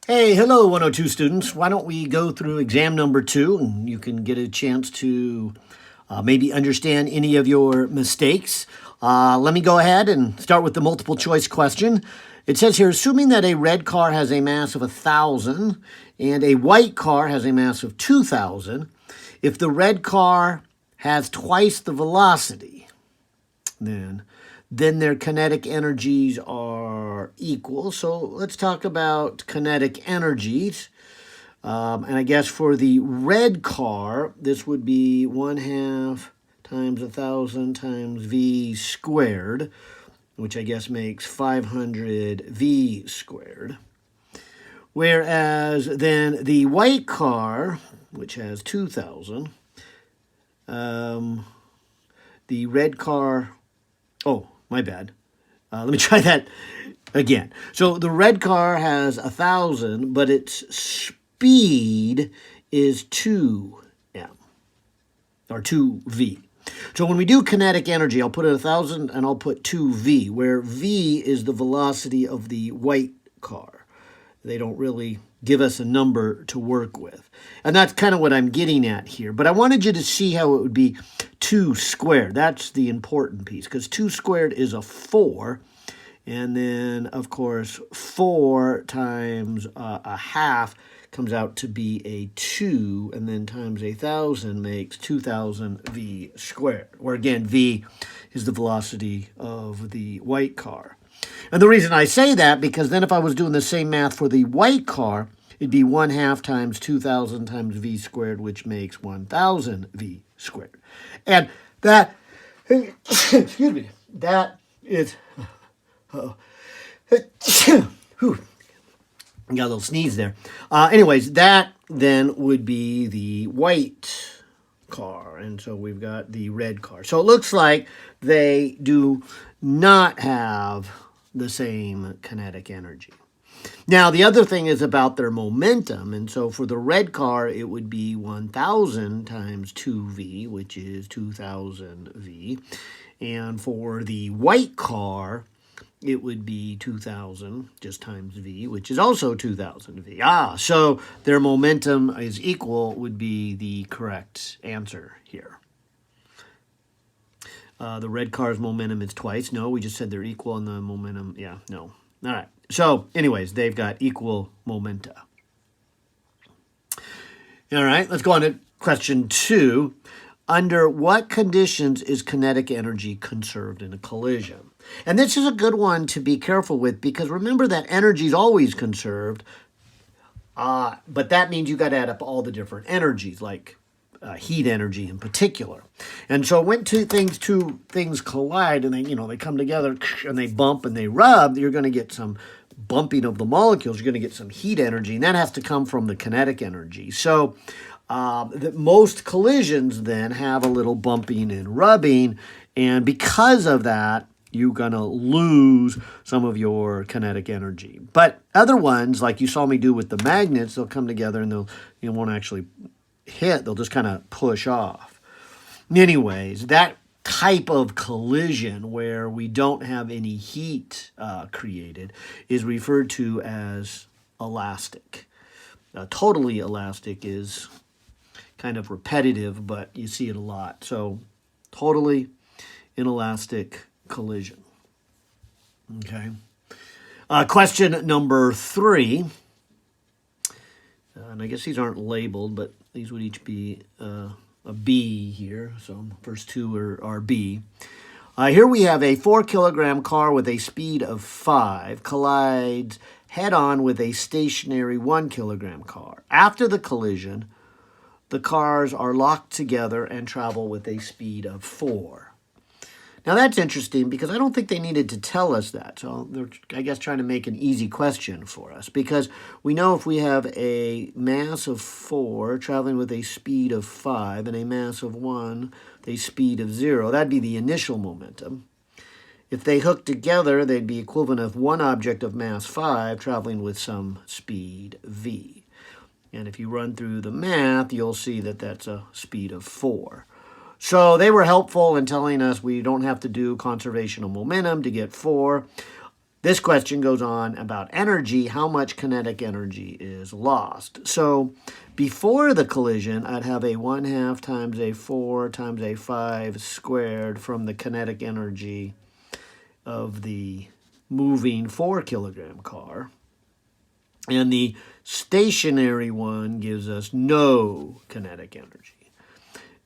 Hey, hello, 102 students. Why don't we go through exam number 2 and you can get a chance to maybe understand any of your mistakes. Let me go ahead and start with the multiple choice question. It says here, assuming that a red car has a mass of 1,000 and a white car has a mass of 2,000, if the red car has twice the velocity, then their kinetic energies are equal. So let's talk about kinetic energies. And I guess for the red car, this would be 1/2 times 1,000 times v squared, which I guess makes 500 v squared. Whereas then the white car, which has 2,000, the red car, oh, my bad. Let me try that again. So the red car has 1,000, but its speed is 2m, or 2v. So when we do kinetic energy, I'll put it 1,000 and I'll put 2v, where v is the velocity of the white car. They don't really give us a number to work with. And that's kind of what I'm getting at here. But I wanted you to see how it would be 2 squared. That's the important piece, because 2 squared is a 4. And then, of course, 4 times a half comes out to be a 2, and then times 1,000 makes 2,000 v squared, where again, v is the velocity of the white car. And the reason I say that, because then if I was doing the same math for the white car, it'd be 1/2 times 2,000 times v squared, which makes 1,000 v squared. And that, excuse me, that is, whew, got a little sneeze there. Anyways, that then would be the white car. And so we've got the red car. So it looks like they do not have the same kinetic energy. Now, the other thing is about their momentum. And so for the red car, it would be 1,000 times 2v, which is 2,000 v. And for the white car, it would be 2,000 just times v, which is also 2,000 v. So their momentum is equal would be the correct answer here. The red car's momentum is twice. No, we just said they're equal, and the momentum, yeah, no. All right. So anyways, they've got equal momenta. All right, let's go on to question 2. Under what conditions is kinetic energy conserved in a collision? And this is a good one to be careful with, because remember that energy is always conserved, but that means you got to add up all the different energies, like heat energy in particular. And so when two things collide and they come together and they bump and they rub, you're going to get some bumping of the molecules. You're going to get some heat energy, and that has to come from the kinetic energy. So most collisions then have a little bumping and rubbing, and because of that, you're going to lose some of your kinetic energy. But other ones, like you saw me do with the magnets, they'll come together and they won't actually hit. They'll just kind of push off. Anyways, that type of collision where we don't have any heat created is referred to as elastic. Totally elastic is kind of repetitive, but you see it a lot. So totally inelastic collision. Okay. Question number 3. And I guess these aren't labeled, but these would each be a B here. So first 2 are B. Here we have a 4-kilogram car with a speed of 5 collides head-on with a stationary 1-kilogram car. After the collision, the cars are locked together and travel with a speed of 4. Now that's interesting, because I don't think they needed to tell us that. So they're, I guess, trying to make an easy question for us, because we know if we have a mass of 4 traveling with a speed of 5 and a mass of 1, a speed of 0, that'd be the initial momentum. If they hook together, they'd be equivalent of one object of mass 5 traveling with some speed v. And if you run through the math, you'll see that that's a speed of 4. So they were helpful in telling us we don't have to do conservation of momentum to get 4. This question goes on about energy, how much kinetic energy is lost. So before the collision, I'd have a 1/2 times a 4 times a 5 squared from the kinetic energy of the moving 4-kilogram car. And the stationary one gives us no kinetic energy.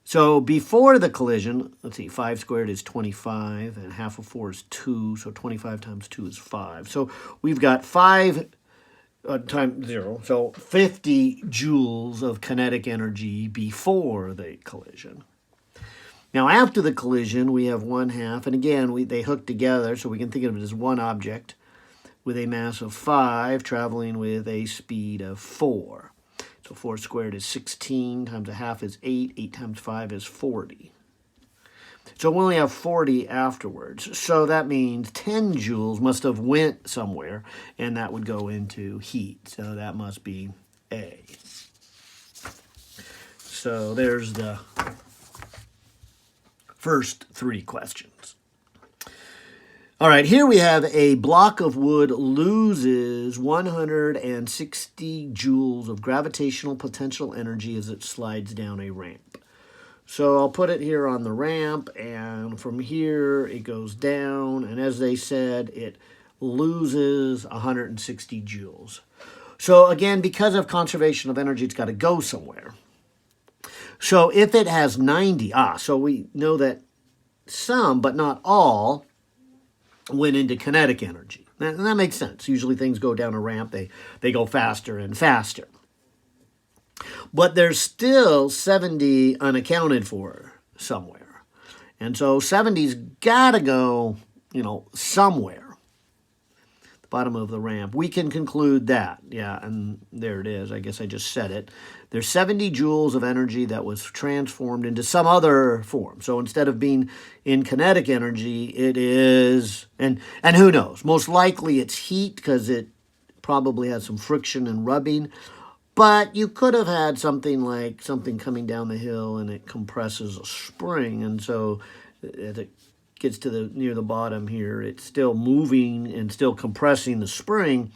So before the collision, let's see, 5 squared is 25, and half of 4 is 2, so 25 times 2 is 5. So we've got 5 times 0, so 50 joules of kinetic energy before the collision. Now after the collision, we have 1/2, and again, they hook together, so we can think of it as one object with a mass of 5 traveling with a speed of 4. So 4 squared is 16, times 1/2 is 8, 8 times 5 is 40. So we only have 40 afterwards. So that means 10 joules must have went somewhere, and that would go into heat. So that must be A. So there's the first 3 questions. All right, here we have a block of wood loses 160 joules of gravitational potential energy as it slides down a ramp. So I'll put it here on the ramp, and from here it goes down, and as they said, it loses 160 joules. So again, because of conservation of energy, it's got to go somewhere. So if it has 90, so we know that some, but not all, went into kinetic energy. And that makes sense. Usually things go down a ramp, they go faster and faster. But there's still 70 unaccounted for somewhere. And so 70's got to go, somewhere. The bottom of the ramp. We can conclude that. Yeah, and there it is. I guess I just said it. There's 70 joules of energy that was transformed into some other form. So instead of being in kinetic energy, it is, and who knows, most likely it's heat because it probably has some friction and rubbing. But you could have had something like something coming down the hill and it compresses a spring. And so as it gets to near the bottom here, it's still moving and still compressing the spring,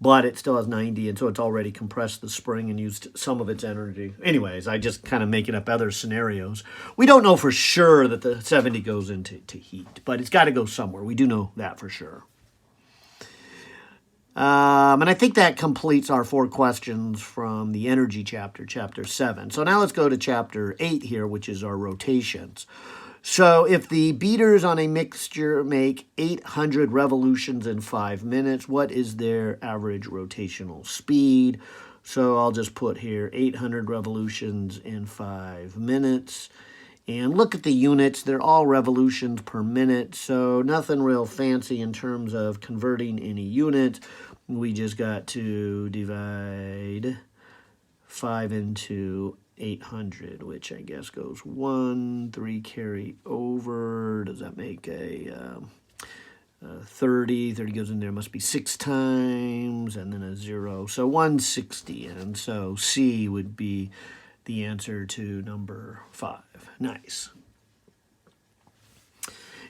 but it still has 90, and so it's already compressed the spring and used some of its energy. Anyways, I just kind of making up other scenarios. We don't know for sure that the 70 goes into heat, but it's got to go somewhere. We do know that for sure. And I think that completes our 4 questions from the energy chapter, chapter 7. So now let's go to chapter 8 here, which is our rotations. So if the beaters on a mixture make 800 revolutions in 5 minutes, what is their average rotational speed? So I'll just put here 800 revolutions in 5 minutes. And look at the units. They're all revolutions per minute, so nothing real fancy in terms of converting any unit. We just got to divide 5 into 800, which I guess goes 1, 3 carry over. Does that make a 30? 30 goes in there, must be 6 times, and then a 0. So 160, and so C would be the answer to number 5. Nice.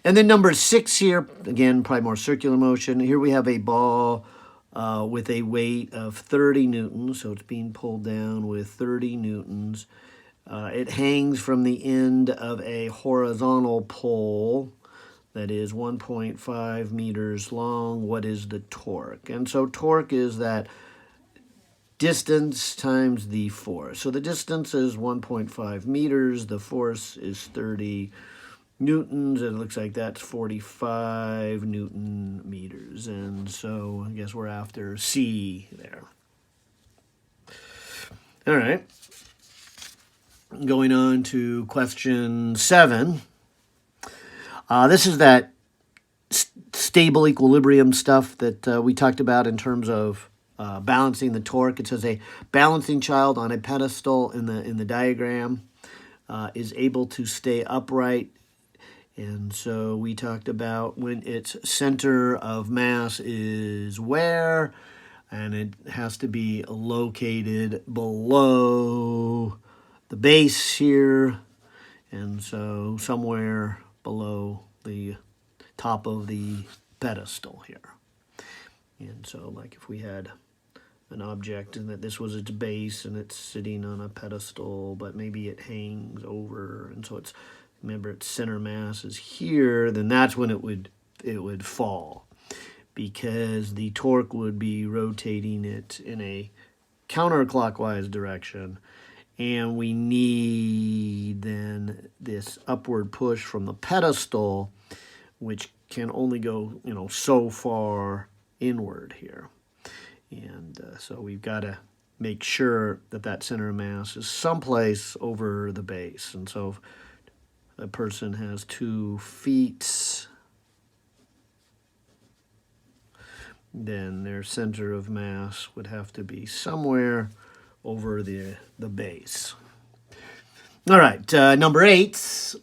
And then number 6 here, again, probably more circular motion. Here we have a ball with a weight of 30 newtons, so it's being pulled down with 30 newtons. It hangs from the end of a horizontal pole that is 1.5 meters long. What is the torque? And so torque is that distance times the force. So the distance is 1.5 meters. The force is 30 newtons. It looks like that's 45 newton meters. And so I guess we're after C there. All right. Going on to question 7. This is that stable equilibrium stuff that we talked about in terms of balancing the torque. It says a balancing child on a pedestal in the diagram is able to stay upright. And so we talked about when its center of mass is where, and it has to be located below the base here, and so somewhere below the top of the pedestal here. And so like if we had an object and that this was its base and it's sitting on a pedestal, but maybe it hangs over, and so it's, remember its center mass is here, then that's when it would fall, because the torque would be rotating it in a counterclockwise direction, and we need then this upward push from the pedestal, which can only go, so far inward here. And so we've got to make sure that that center of mass is someplace over the base. And so if a person has 2 feet, then their center of mass would have to be somewhere over the base. All right, number 8,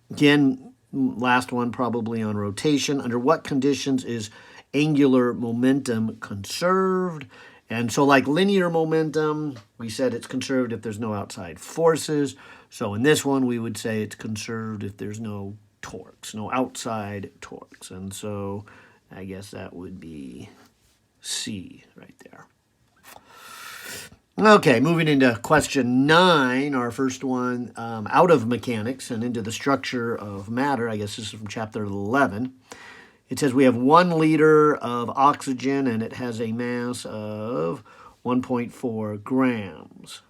again, last one probably on rotation. Under what conditions is angular momentum conserved? And so like linear momentum, we said it's conserved if there's no outside forces. So in this one, we would say it's conserved if there's no torques, no outside torques. And so I guess that would be C right there. Okay, moving into question 9, our first one, out of mechanics and into the structure of matter. I guess this is from chapter 11. It says we have 1 liter of oxygen and it has a mass of 1.4 grams.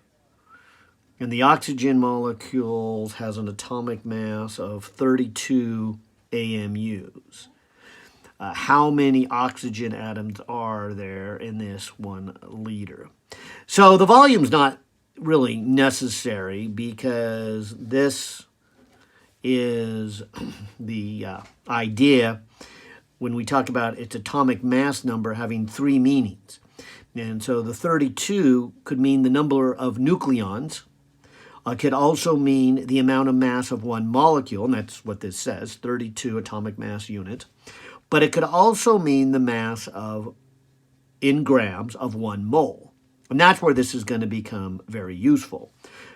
And the oxygen molecules has an atomic mass of 32 AMUs. How many oxygen atoms are there in this 1 liter? So the volume's not really necessary, because this is the idea when we talk about its atomic mass number having 3 meanings. And so the 32 could mean the number of nucleons. Could also mean the amount of mass of 1 molecule, and that's what this says, 32 atomic mass units. But it could also mean the mass of, in grams, of 1 mole. And that's where this is going to become very useful,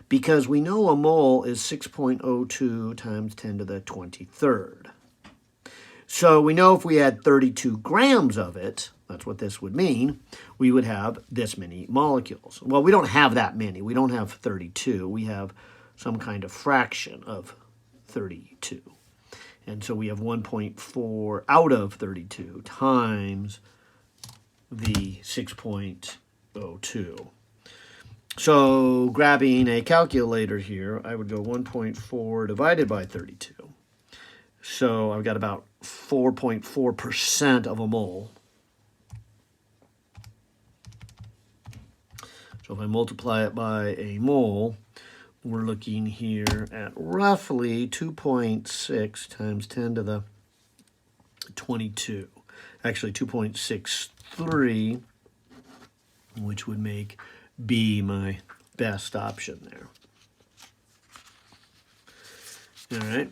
because we know a mole is 6.02 times 10 to the 23rd. So we know if we had 32 grams of it, that's what this would mean, we would have this many molecules. Well, we don't have that many. We don't have 32. We have some kind of fraction of 32. And so we have 1.4 out of 32 times the 6.02. So grabbing a calculator here, I would go 1.4 divided by 32. So I've got about 4.4% of a mole. So if I multiply it by a mole, we're looking here at roughly 2.6 times 10 to the 22. Actually 2.63, which would make B my best option there. All right.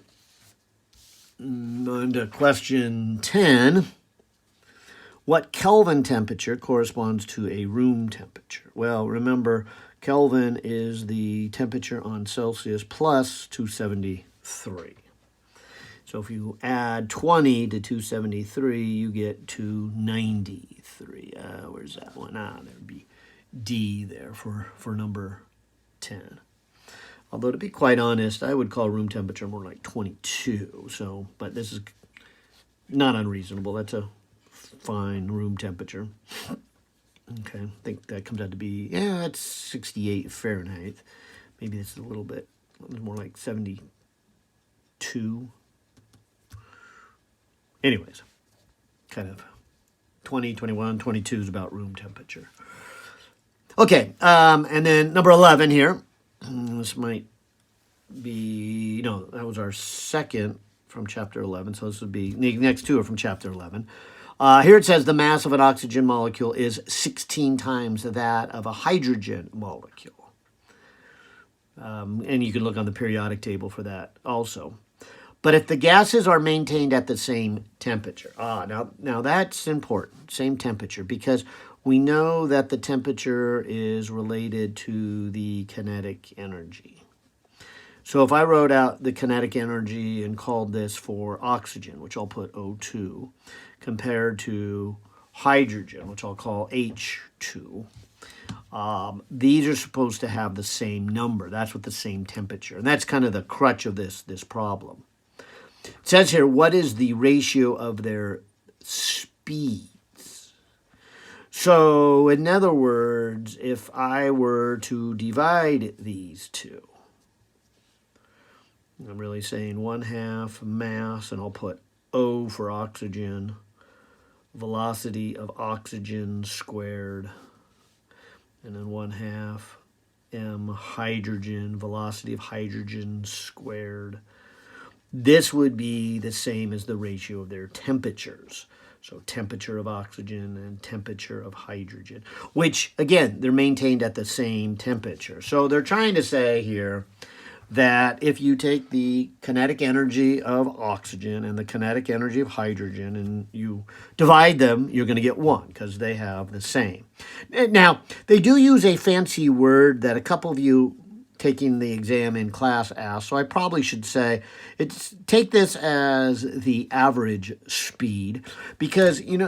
On to question 10. What Kelvin temperature corresponds to a room temperature? Well, remember, Kelvin is the temperature on Celsius plus 273. So if you add 20 to 273, you get 293. Where's that one? There would be D there for number 10. Although, to be quite honest, I would call room temperature more like 22. So, but this is not unreasonable. That's a fine room temperature. Okay, I think that comes out to be, that's 68 Fahrenheit. Maybe it's a little bit more like 72. Anyways, kind of 20, 21, 22 is about room temperature. Okay, and then number 11 here. This might be, no, that was our second from chapter 11, so this would be, the next two are from chapter 11. Here it says the mass of an oxygen molecule is 16 times that of a hydrogen molecule. And you can look on the periodic table for that also. But if the gases are maintained at the same temperature, now that's important, same temperature, because we know that the temperature is related to the kinetic energy. So if I wrote out the kinetic energy and called this for oxygen, which I'll put O2, compared to hydrogen, which I'll call H2. These are supposed to have the same number. That's with the same temperature. And that's kind of the crutch of this problem. It says here, what is the ratio of their speeds? So, in other words, if I were to divide these two, I'm really saying 1/2 mass, and I'll put O for oxygen, velocity of oxygen squared, and then 1/2 m hydrogen, velocity of hydrogen squared. This would be the same as the ratio of their temperatures. So temperature of oxygen and temperature of hydrogen, which, again, they're maintained at the same temperature. So they're trying to say here that if you take the kinetic energy of oxygen and the kinetic energy of hydrogen and you divide them, you're going to get 1 because they have the same. Now, they do use a fancy word that a couple of you taking the exam in class asked, so I probably should say take this as the average speed, because in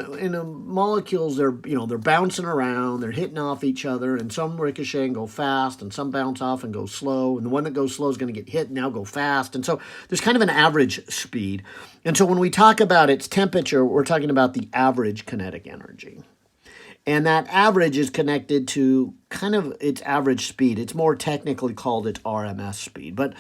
molecules they're bouncing around, they're hitting off each other, and some ricochet and go fast, and some bounce off and go slow, and the one that goes slow is going to get hit and now go fast, and so there's kind of an average speed. And so when we talk about its temperature, we're talking about the average kinetic energy. And that average is connected to kind of its average speed. It's more technically called its RMS speed. But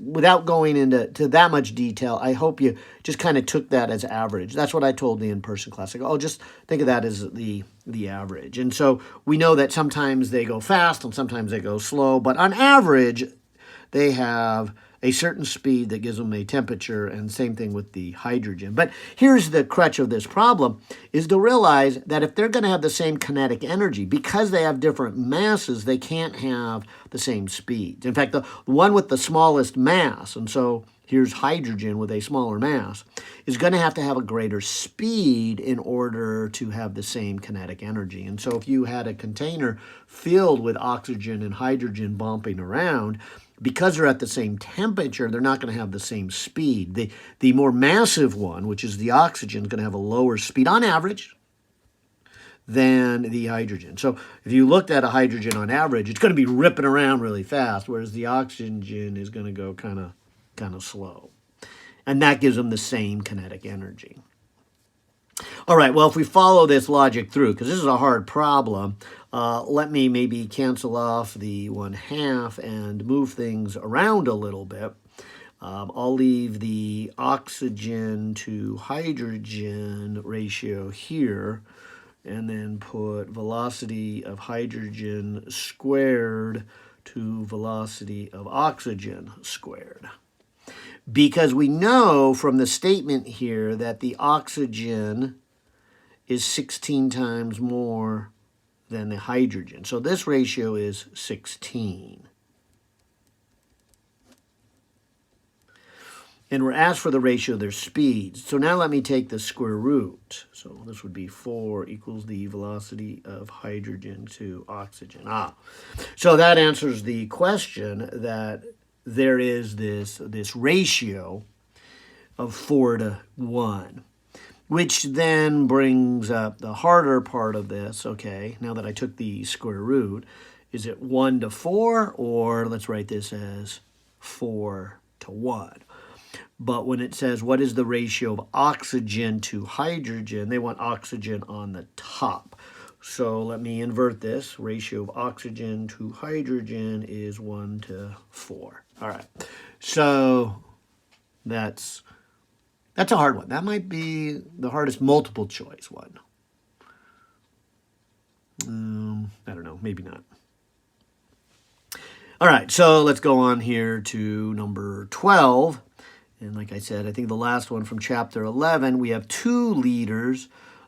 without going into that much detail, I hope you just kind of took that as average. That's what I told the in-person class. I go, just think of that as the average. And so we know that sometimes they go fast and sometimes they go slow. But on average, they have a certain speed that gives them a temperature, and same thing with the hydrogen. But here's the crutch of this problem, is to realize that if they're going to have the same kinetic energy, because they have different masses, they can't have the same speeds. In fact, the one with the smallest mass, and so here's hydrogen with a smaller mass, is going to have a greater speed in order to have the same kinetic energy. And so if you had a container filled with oxygen and hydrogen bumping around, because they're at the same temperature, they're not going to have the same speed. The more massive one, which is the oxygen, is going to have a lower speed on average than the hydrogen. So if you looked at a hydrogen on average, it's going to be ripping around really fast, whereas the oxygen is going to go kind of slow. And that gives them the same kinetic energy. All right, well, if we follow this logic through, because this is a hard problem, let me maybe cancel off the 1/2 and move things around a little bit. I'll leave the oxygen to hydrogen ratio here, and then put velocity of hydrogen squared to velocity of oxygen squared. Because we know from the statement here that the oxygen is 16 times more than the hydrogen. So this ratio is 16. And we're asked for the ratio of their speeds. So now let me take the square root. So this would be 4 equals the velocity of hydrogen to oxygen. So that answers the question that there is this ratio of 4:1, which then brings up the harder part of this. Okay, now that I took the square root, is it 1:4, or let's write this as 4:1? But when it says what is the ratio of oxygen to hydrogen, they want oxygen on the top. So let me invert this. Ratio of oxygen to hydrogen is 1:4. All right. So that's a hard one. That might be the hardest multiple choice one. I don't know. Maybe not. All right. So let's go on here to number 12. And like I said, I think the last one from chapter 11, we have 2 liters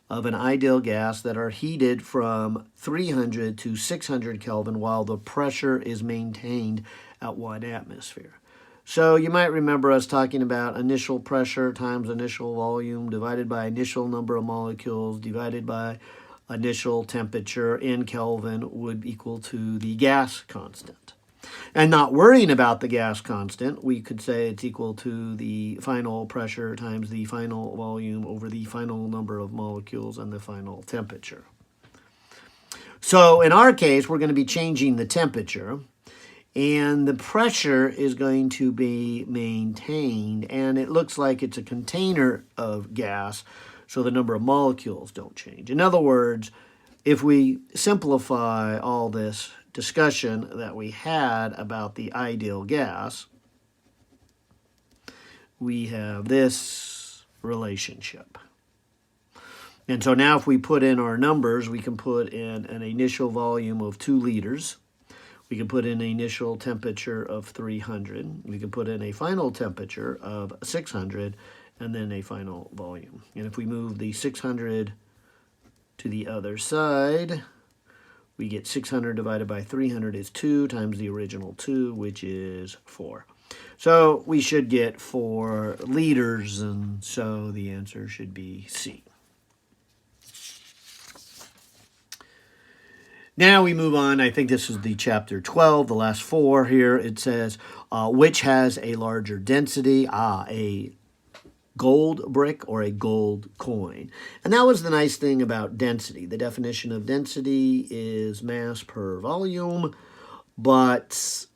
of an ideal gas that are heated from 300 to 600 Kelvin while the pressure is maintained at 1 atmosphere. So you might remember us talking about initial pressure times initial volume divided by initial number of molecules divided by initial temperature in Kelvin would equal to the gas constant. And not worrying about the gas constant, we could say it's equal to the final pressure times the final volume over the final number of molecules and the final temperature. So in our case, we're going to be changing the temperature, and the pressure is going to be maintained, and it looks like it's a container of gas, so the number of molecules don't change. In other words, if we simplify all this discussion that we had about the ideal gas, we have this relationship. And so now if we put in our numbers, we can put in an initial volume of 2 liters. We can put in an initial temperature of 300. We can put in a final temperature of 600, and then a final volume. And if we move the 600 to the other side, we get 600 divided by 300 is 2 times the original 2, which is 4. So we should get 4 liters, and so the answer should be C. Now we move on. I think this is the chapter 12, the last 4 here. It says, which has a larger density? A gold brick or a gold coin. And that was the nice thing about density. The definition of density is mass per volume, but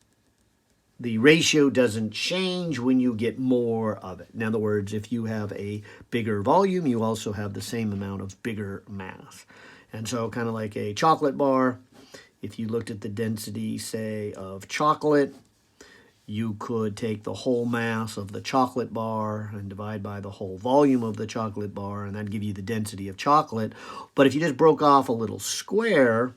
the ratio doesn't change when you get more of it. In other words, if you have a bigger volume, you also have the same amount of bigger mass. And so kind of like a chocolate bar, if you looked at the density, say, of chocolate, you could take the whole mass of the chocolate bar and divide by the whole volume of the chocolate bar, and that'd give you the density of chocolate. But if you just broke off a little square,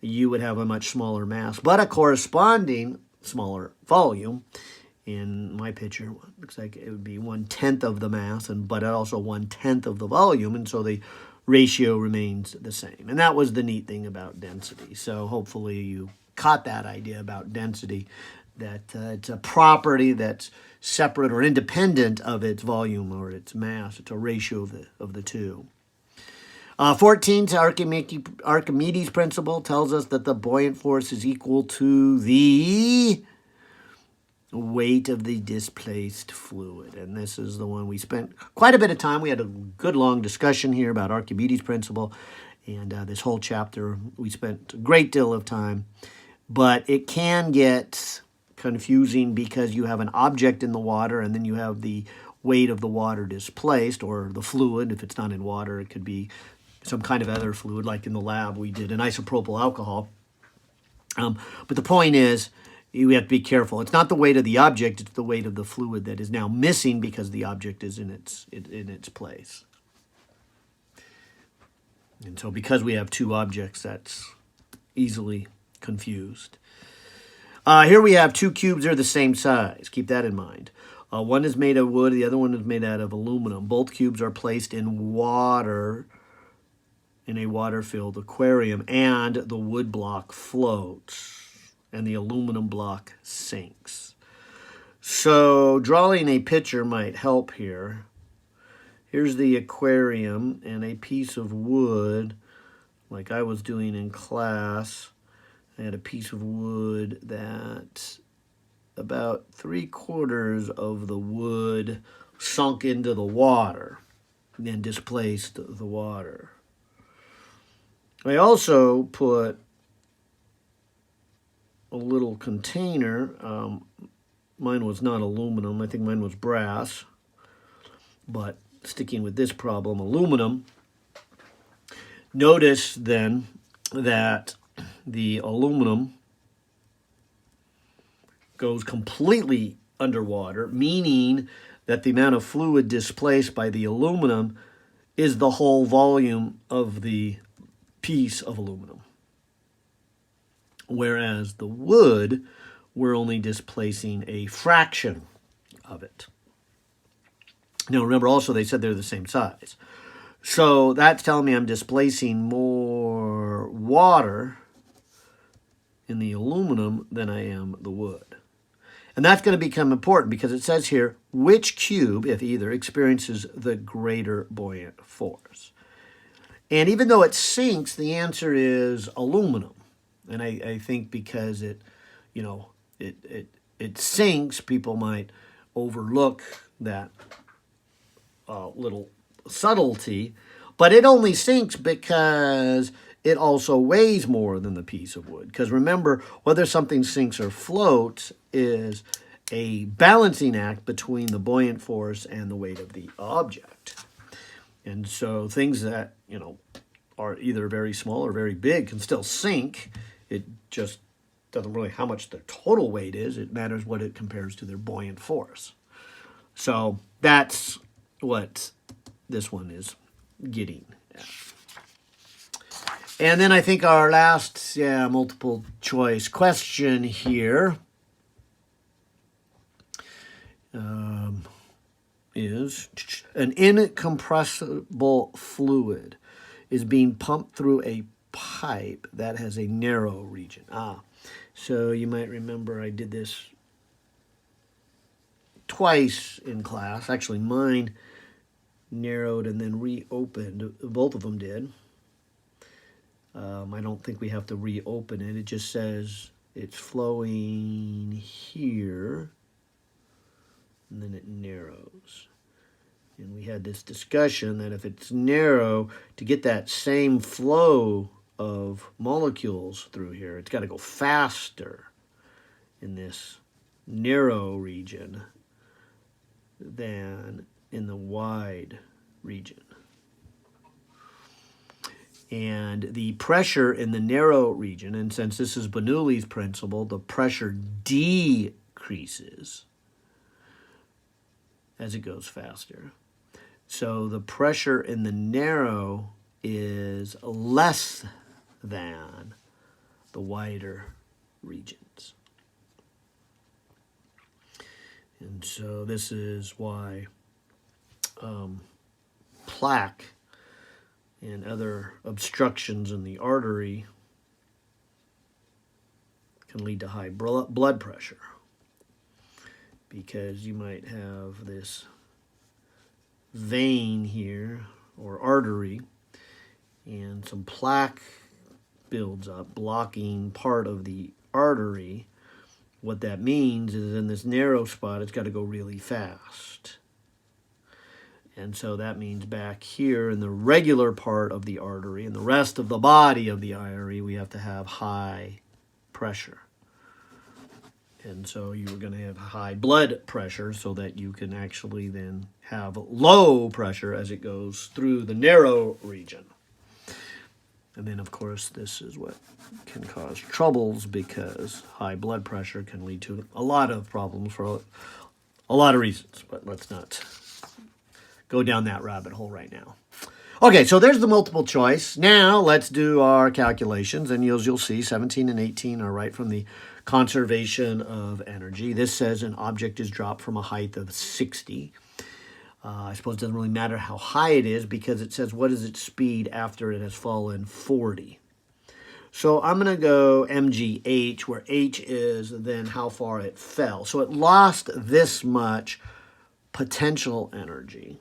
you would have a much smaller mass, but a corresponding smaller volume. In my picture, it looks like it would be 1/10 of the mass, but also 1/10 of the volume, and so the ratio remains the same. And that was the neat thing about density. So hopefully you caught that idea about density, that it's a property that's separate or independent of its volume or its mass. It's a ratio of the two. 14, Archimedes' principle tells us that the buoyant force is equal to the weight of the displaced fluid. And this is the one we spent quite a bit of time. We had a good long discussion here about Archimedes' principle. And this whole chapter, we spent a great deal of time. But it can get confusing because you have an object in the water and then you have the weight of the water displaced, or the fluid. If it's not in water, it could be some kind of other fluid, like in the lab we did an isopropyl alcohol. But the point is, you have to be careful. It's not the weight of the object, it's the weight of the fluid that is now missing because the object is in its place. And so because we have 2 objects, that's easily confused. Here we have 2 cubes that are the same size. Keep that in mind. One is made of wood, the other one is made out of aluminum. Both cubes are placed in water, in a water-filled aquarium, and the wood block floats and the aluminum block sinks. So drawing a picture might help here. Here's the aquarium and a piece of wood, like I was doing in class. I had a piece of wood that about 3/4 of the wood sunk into the water and then displaced the water. I also put a little container. Mine was not aluminum. I think mine was brass. But sticking with this problem, aluminum. Notice then that the aluminum goes completely underwater, meaning that the amount of fluid displaced by the aluminum is the whole volume of the piece of aluminum. Whereas the wood, we're only displacing a fraction of it. Now remember also they said they're the same size. So that's telling me I'm displacing more water in the aluminum than I am the wood. And that's going to become important because it says here, which cube, if either, experiences the greater buoyant force? And even though it sinks, the answer is aluminum. And I think because it you know, it sinks, people might overlook that little subtlety, but it only sinks because it also weighs more than the piece of wood. Because remember, whether something sinks or floats is a balancing act between the buoyant force and the weight of the object. And so things that, are either very small or very big can still sink. It just doesn't really how much their total weight is. It matters what it compares to their buoyant force. So that's what this one is getting at. And then I think our last multiple choice question here is an incompressible fluid is being pumped through a pipe that has a narrow region. So you might remember I did this twice in class. Actually, mine narrowed and then reopened. Both of them did. I don't think we have to reopen it. It just says it's flowing here, and then it narrows. And we had this discussion that if it's narrow, to get that same flow of molecules through here, it's got to go faster in this narrow region than in the wide region. And the pressure in the narrow region, and since this is Bernoulli's principle, the pressure decreases as it goes faster. So the pressure in the narrow is less than the wider regions. And so this is why plaque and other obstructions in the artery can lead to high blood pressure, because you might have this vein here or artery and some plaque builds up blocking part of the artery. What that means is in this narrow spot it's got to go really fast. And so that means back here in the regular part of the artery and the rest of the body of the artery, we have to have high pressure. And so you're going to have high blood pressure so that you can actually then have low pressure as it goes through the narrow region. And then, of course, this is what can cause troubles, because high blood pressure can lead to a lot of problems for a lot of reasons. But let's not go down that rabbit hole right now. Okay, so there's the multiple choice. Now let's do our calculations, and you'll see 17 and 18 are right from the conservation of energy. This says an object is dropped from a height of 60. I suppose it doesn't really matter how high it is, because it says what is its speed after it has fallen 40. So I'm going to go mgh, where h is then how far it fell. So it lost this much potential energy.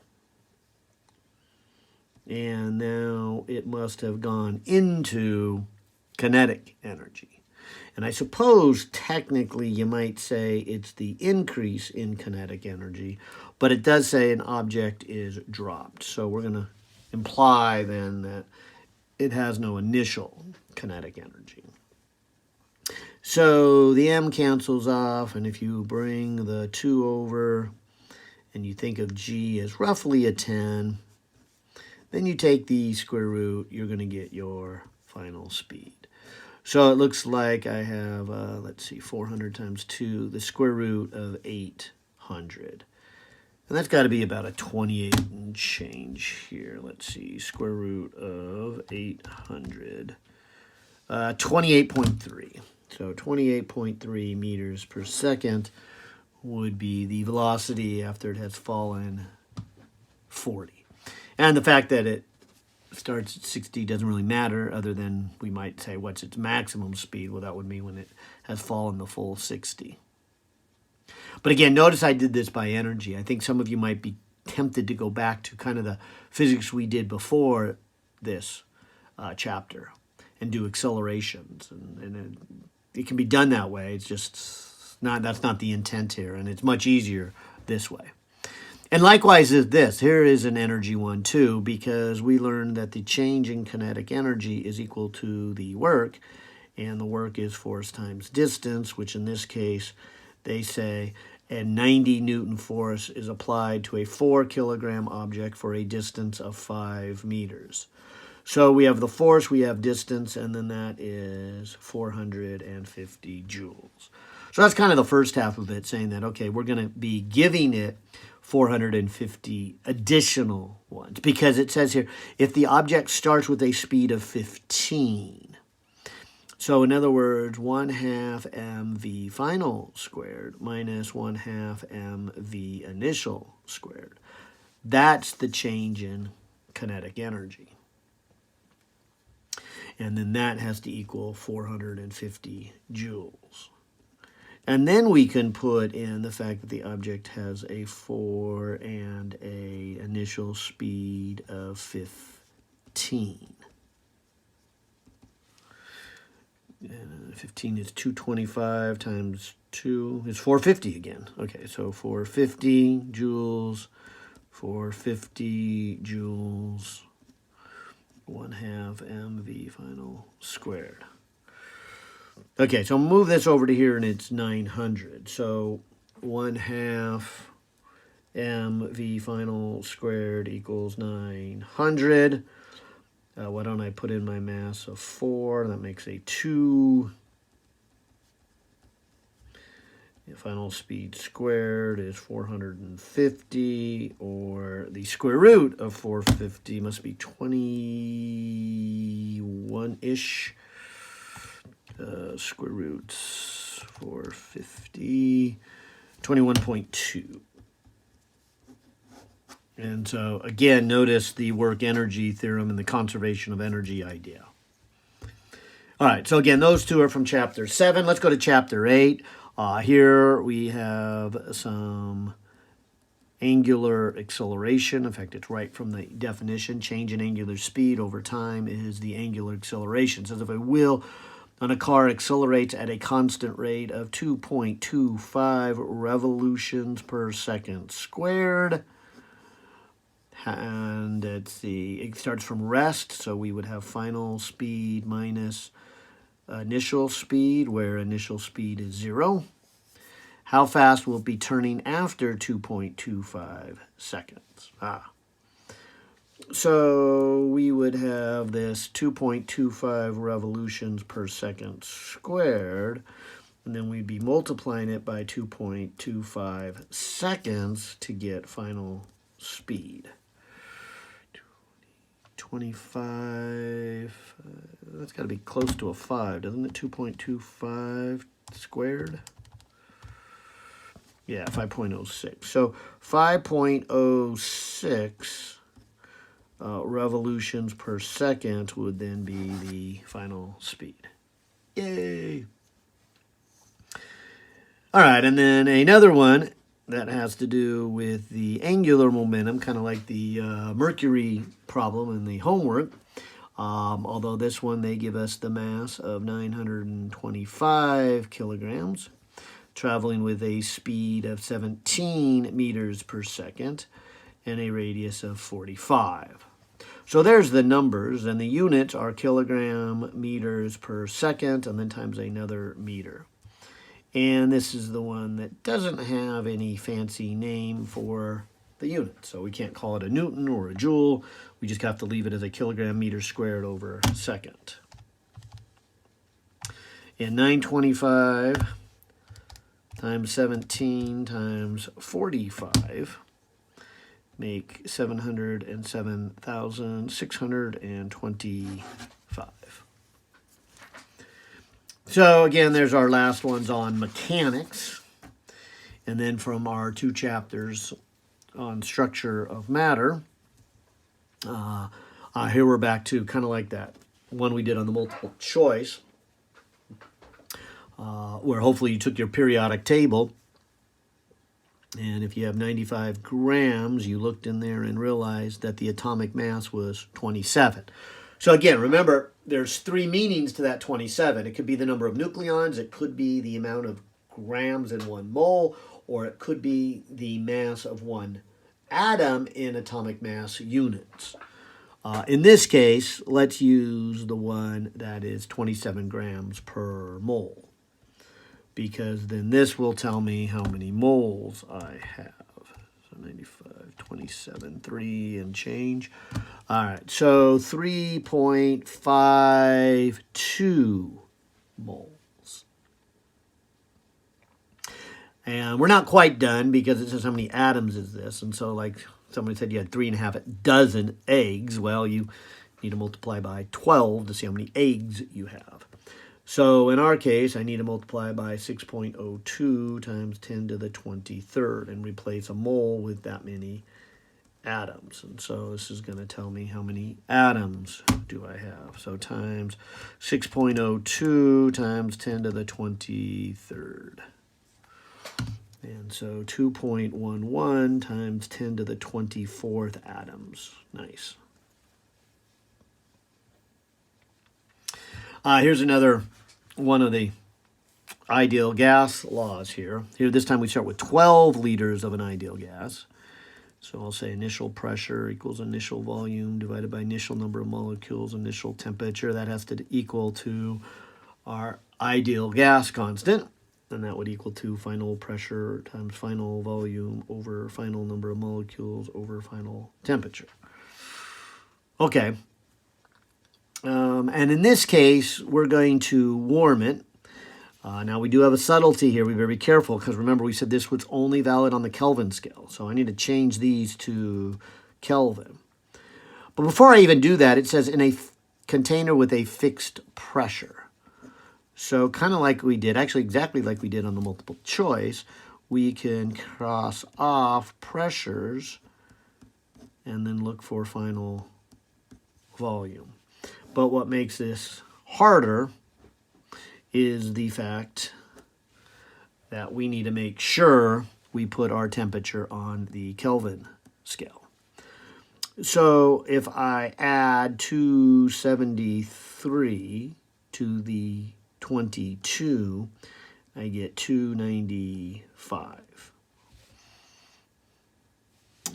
And now it must have gone into kinetic energy. And I suppose technically you might say it's the increase in kinetic energy, but it does say an object is dropped. So we're going to imply then that it has no initial kinetic energy. So the m cancels off, and if you bring the 2 over and you think of g as roughly a 10, then you take the square root, you're going to get your final speed. So it looks like I have, 400 times 2, the square root of 800. And that's got to be about a 28 and change here. Let's see, square root of 800, 28.3. So 28.3 meters per second would be the velocity after it has fallen 40. And the fact that it starts at 60 doesn't really matter, other than we might say what's its maximum speed. Well, that would mean when it has fallen the full 60. But again, notice I did this by energy. I think some of you might be tempted to go back to kind of the physics we did before this chapter and do accelerations and it can be done that way. It's just not, that's not the intent here, and it's much easier this way. And likewise is this. Here is an energy one too, because we learned that the change in kinetic energy is equal to the work, and the work is force times distance, which in this case, they say a 90 Newton force is applied to a 4 kilogram object for a distance of 5 meters. So we have the force, we have distance, and then that is 450 joules. So that's kind of the first half of it, saying that, okay, we're going to be giving it 450 additional ones, because it says here, if the object starts with a speed of 15. So in other words, 1/2 mv final squared minus 1/2 mv initial squared. That's the change in kinetic energy. And then that has to equal 450 joules. And then we can put in the fact that the object has a 4 and a initial speed of 15. 15 is 225 times 2 is 450 again. Okay, so 450 joules, 450 joules, 1/2 mv final squared. Okay, so I'll move this over to here, and it's 900. So 1/2 mv final squared equals 900. Why don't I put in my mass of 4? That makes a 2. The final speed squared is 450, or the square root of 450 must be 21-ish. Square root 450, 21.2. And so, again, notice the work-energy theorem and the conservation of energy idea. All right, so again, those two are from Chapter 7. Let's go to Chapter 8. Here we have some angular acceleration. In fact, it's right from the definition. Change in angular speed over time is the angular acceleration. It says if a wheel on a car accelerates at a constant rate of 2.25 revolutions per second squared, and it starts from rest, so we would have final speed minus initial speed, where initial speed is 0. How fast will it be turning after 2.25 seconds? So we would have this 2.25 revolutions per second squared, and then we'd be multiplying it by 2.25 seconds to get final speed. 25, that's got to be close to a 5, doesn't it? 2.25 squared? Yeah, 5.06. So 5.06 revolutions per second would then be the final speed. Yay! All right, and then another one that has to do with the angular momentum, kind of like the Mercury problem in the homework. Although this one, they give us the mass of 925 kilograms, traveling with a speed of 17 meters per second and a radius of 45. So there's the numbers, and the units are kilogram meters per second, and then times another meter. And this is the one that doesn't have any fancy name for the unit. So we can't call it a Newton or a joule. We just have to leave it as a kilogram meter squared over second. And 925 times 17 times 45 make 707,625. So again, there's our last ones on mechanics. And then from our 2 chapters on structure of matter, here we're back to kind of like that one we did on the multiple choice, where hopefully you took your periodic table, and if you have 95 grams, you looked in there and realized that the atomic mass was 27. So again, remember, there's three meanings to that 27. It could be the number of nucleons, it could be the amount of grams in 1 mole, or it could be the mass of one atom in atomic mass units. In this case, let's use the one that is 27 grams per mole, because then this will tell me how many moles I have. So 95, 27, 3 and change. All right, so 3.52 moles. And we're not quite done because it says how many atoms is this. And so like somebody said you had 3.5 dozen eggs. Well, you need to multiply by 12 to see how many eggs you have. So in our case, I need to multiply by 6.02 times 10 to the 23rd and replace a mole with that many atoms. And so this is going to tell me how many atoms do I have. So times 6.02 times 10 to the 23rd. And so 2.11 times 10 to the 24th atoms. Nice. Here's another one of the ideal gas laws here. Here, this time we start with 12 liters of an ideal gas. So I'll say initial pressure equals initial volume divided by initial number of molecules, initial temperature. That has to equal to our ideal gas constant. And that would equal to final pressure times final volume over final number of molecules over final temperature. Okay. And in this case, we're going to warm it. Now, we do have a subtlety here. We better be careful because remember we said this was only valid on the Kelvin scale. So I need to change these to Kelvin. But before I even do that, it says in a container with a fixed pressure. So kind of like we did, actually exactly like we did on the multiple choice, we can cross off pressures and then look for final volume. But what makes this harder is the fact that we need to make sure we put our temperature on the Kelvin scale. So if I add 273 to the 22, I get 295.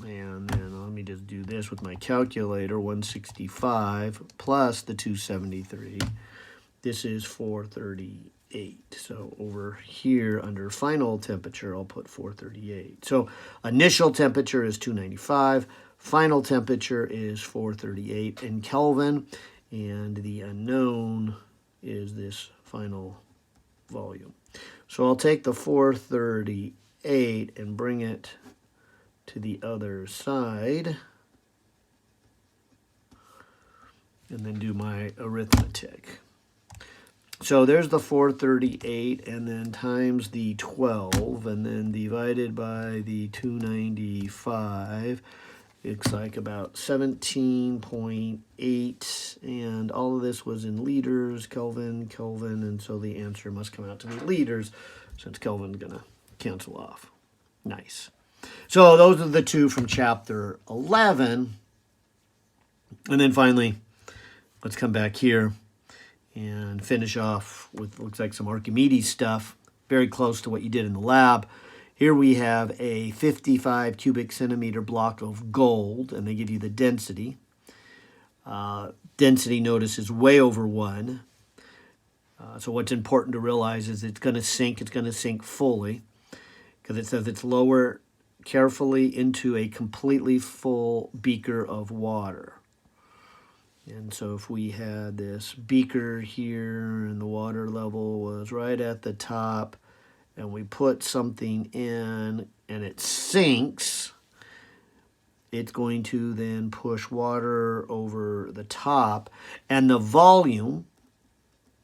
And then let me just do this with my calculator, 165 plus the 273. This is 438. So over here under final temperature, I'll put 438. So initial temperature is 295. Final temperature is 438 in Kelvin. And the unknown is this final volume. So I'll take the 438 and bring it to the other side and then do my arithmetic. So there's the 438 and then times the 12 and then divided by the 295. It's like about 17.8, and all of this was in liters, Kelvin, and so the answer must come out to be liters since Kelvin's going to cancel off. Nice. So those are the two from chapter 11. And then finally, let's come back here and finish off with, looks like some Archimedes stuff, very close to what you did in the lab. Here we have a 55 cubic centimeter block of gold, and they give you the density. Density, notice, is way over 1. So what's important to realize is it's going to sink fully, because it says it's lower carefully into a completely full beaker of water. And so if we had this beaker here and the water level was right at the top, and we put something in and it sinks, it's going to then push water over the top, and the volume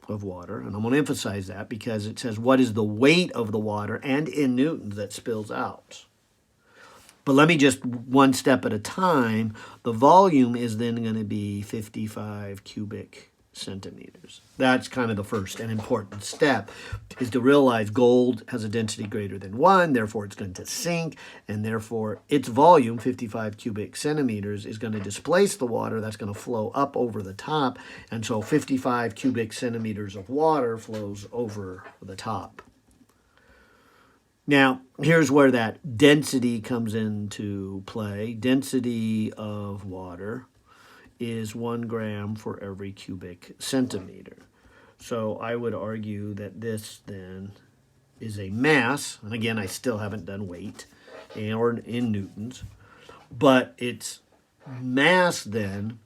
of water, and I'm going to emphasize that because it says what is the weight of the water and in newtons that spills out. But let me just one step at a time. The volume is then going to be 55 cubic centimeters. That's kind of the first and important step, is to realize gold has a density greater than 1, therefore it's going to sink, and therefore its volume, 55 cubic centimeters, is going to displace the water. That's going to flow up over the top, and so 55 cubic centimeters of water flows over the top. Now, here's where that density comes into play. Density of water is 1 gram for every cubic centimeter. So I would argue that this then is a mass, and again, I still haven't done weight or in newtons, but its mass then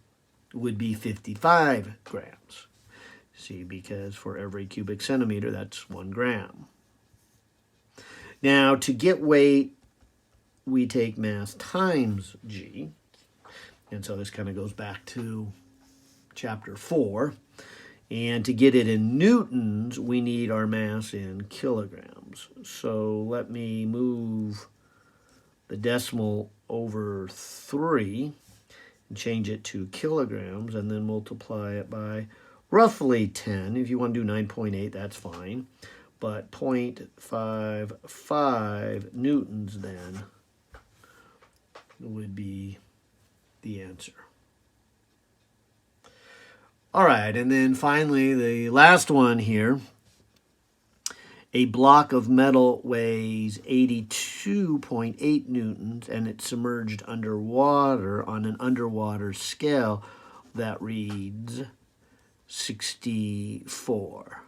would be 55 grams. See, because for every cubic centimeter, that's 1 gram. Now, to get weight, we take mass times g. And so this kind of goes back to chapter 4. And to get it in newtons, we need our mass in kilograms. So let me move the decimal over 3 and change it to kilograms, and then multiply it by roughly 10. If you want to do 9.8, that's fine. But 0.55 newtons then would be the answer. All right, and then finally the last one here. A block of metal weighs 82.8 newtons, and it's submerged underwater on an underwater scale that reads 64.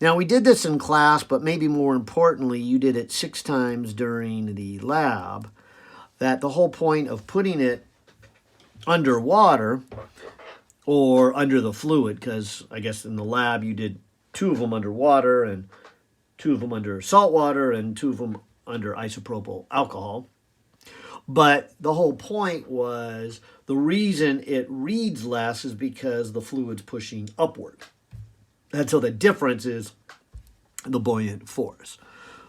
Now, we did this in class, but maybe more importantly, you did it 6 times during the lab. That the whole point of putting it underwater or under the fluid, because I guess in the lab you did 2 of them underwater and 2 of them under salt water and 2 of them under isopropyl alcohol. But the whole point was the reason it reads less is because the fluid's pushing upward. And so the difference is the buoyant force.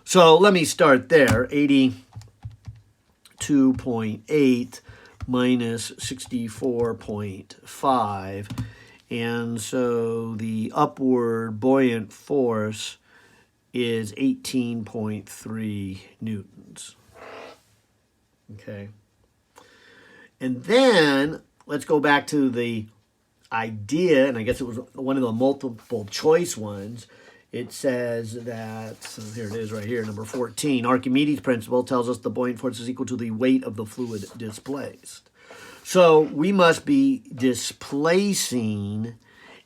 So let me start there. 82.8 minus 64.5. And so the upward buoyant force is 18.3 newtons. Okay. And then let's go back to the idea, and I guess it was one of the multiple choice ones. It says that, so here it is right here, number 14. Archimedes' principle tells us the buoyant force is equal to the weight of the fluid displaced. So we must be displacing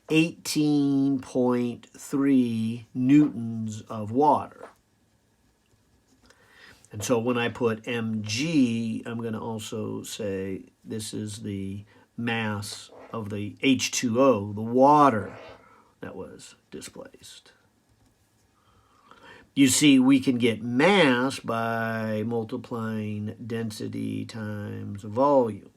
18.3 newtons of water. And so when I put mg, I'm going to also say this is the mass of the H2O, the water that was displaced. You see, we can get mass by multiplying density times volume.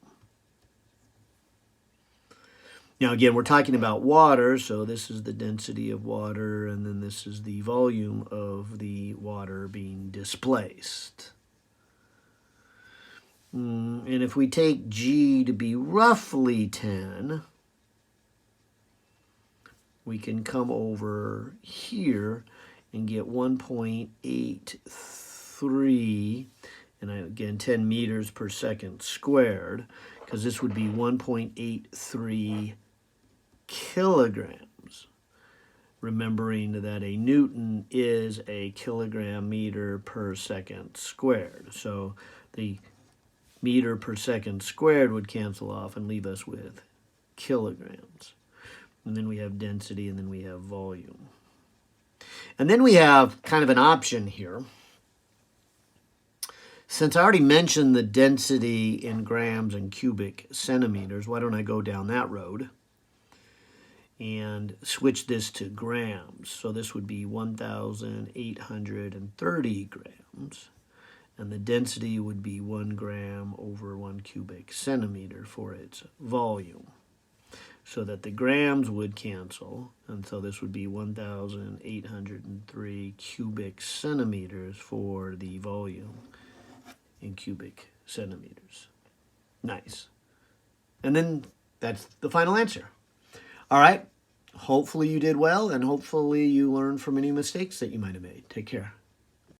Now, again, we're talking about water, so this is the density of water, and then this is the volume of the water being displaced. And if we take G to be roughly 10, we can come over here and get 1.83, and again, 10 meters per second squared, because this would be 1.83 kilograms. Remembering that a newton is a kilogram meter per second squared. So the meter per second squared would cancel off and leave us with kilograms. And then we have density, and then we have volume. And then we have kind of an option here. Since I already mentioned the density in grams and cubic centimeters, why don't I go down that road and switch this to grams? So this would be 1,830 grams. And the density would be 1 gram over 1 cubic centimeter for its volume. So that the grams would cancel, and so this would be 1,803 cubic centimeters for the volume in cubic centimeters. Nice. And then that's the final answer. All right. Hopefully you did well, and hopefully you learned from any mistakes that you might have made. Take care.